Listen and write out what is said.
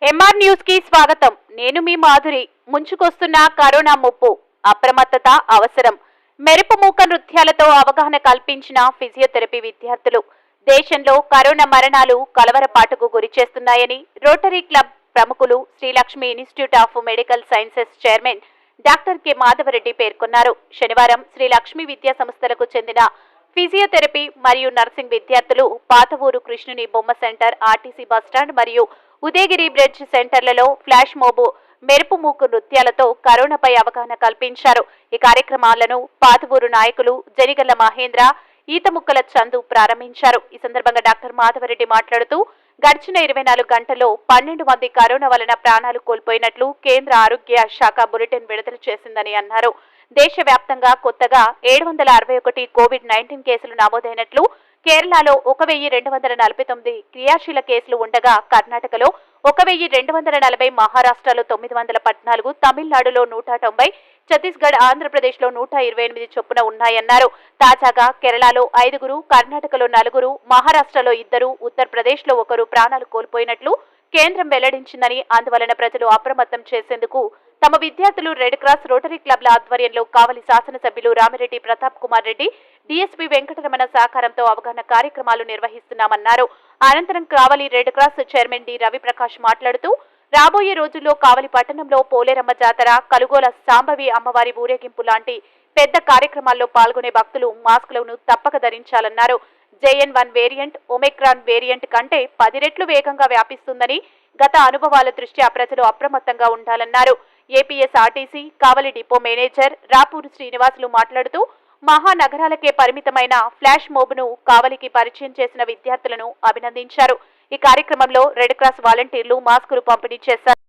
MR news కి స్వాగతం. నేను మీ మాధురి. ముంచుకొస్తున్న కరోనా ముప్పు, అప్రమత్తత అవసరం. మెరుపు మూక నృత్యాలతో అవగాహన కల్పించిన ఫిజియోథెరపీ విద్యార్థులు. దేశంలో కరోనా మరణాలు కలవరపాటుకు గురిచేస్తున్నాయని రోటరీ క్లబ్ ప్రముఖులు Srilakshmi Institute of Medical Sciences chairman doctor K Madhavareddy పేర్కొన్నారు. శనివారం శ్రీలక్ష్మి విద్యా సంస్థలకు చెందిన ఫిజియోథెరపీ మరియు నర్సింగ్ విద్యార్థులు పాతవూరు కృష్ణుని బొమ్మ సెంటర్, ఆర్టీసీ బస్టాండ్ మరియు ఉదయగిరి బ్రిడ్జ్ సెంటర్లలో ఫ్లాష్ మోబు, మెరుపు మూకు నృత్యాలతో కరోనాపై అవగాహన కల్పించారు. ఈ కార్యక్రమాలను పాతవూరు నాయకులు జనిగల్ల మహేంద్ర, ఈతముక్కల చందు ప్రారంభించారు. ఈ సందర్భంగా డాక్టర్ మాధవరెడ్డి మాట్లాడుతూ, గడిచిన 24 గంటల్లో 12 మంది కరోనా వలన ప్రాణాలు కోల్పోయినట్లు కేంద్ర ఆరోగ్య శాఖ బులెటిన్ విడుదల చేసిందని అన్నారు. దేశవ్యాప్తంగా కొత్తగా 761 కోవిడ్-19 కేసులు నమోదైనట్లు, కేరళలో 1249 క్రియాశీల కేసులు ఉండగా కర్ణాటకలో 1240, మహారాష్ట్రలో 914, తమిళనాడులో 190, ఛత్తీస్గఢ్, ఆంధ్రప్రదేశ్లో 128 చొప్పున ఉన్నాయన్నారు. తాజాగా కేరళలో 5, కర్ణాటకలో 4, మహారాష్ట్రలో 2, ఉత్తరప్రదేశ్లో 1 ప్రాణాలు కోల్పోయినట్లు కేంద్రం వెల్లడించిందని, అందువలన ప్రజలు అప్రమత్తం చేసేందుకు తమ విద్యార్థులు రెడ్ క్రాస్, రోటరీ క్లబ్ల ఆధ్వర్యంలో కావలి శాసనసభ్యులు రామిరెడ్డి ప్రతాప్ కుమార్ రెడ్డి, డీఎస్పీ వెంకటరమణ సహకారంతో అవగాహన కార్యక్రమాలు నిర్వహిస్తున్నామన్నారు. అనంతరం Kavali red cross chairman D Raviprakash మాట్లాడుతూ, రాబోయే రోజుల్లో కావలి పట్టణంలో పోలేరమ్మ జాతర, కలుగోల సాంబవి అమ్మవారి ఊరేగింపు లాంటి పెద్ద కార్యక్రమాల్లో పాల్గొనే భక్తులు మాస్కులను తప్పక ధరించాలన్నారు. JN1 వేరియంట్ ఒమిక్రాన్ వేరియంట్ కంటే 10 రెట్లు వేగంగా వ్యాపిస్తుందని, గత అనుభవాల దృష్ట్యా ప్రజలు అప్రమత్తంగా ఉండాలన్నారు. ఏపీఎస్ఆర్టీసీ కావలి డిపో మేనేజర్ రాపూరు శ్రీనివాసులు మాట్లాడుతూ, మహానగరాలకే పరిమితమైన ఫ్లాష్ మోబ్ను కావలికి పరిచయం చేసిన విద్యార్థులను అభినందించారు. ఈ కార్యక్రమంలో రెడ్ క్రాస్ వాలంటీర్లు మాస్కులు పంపిణీ చేశారు.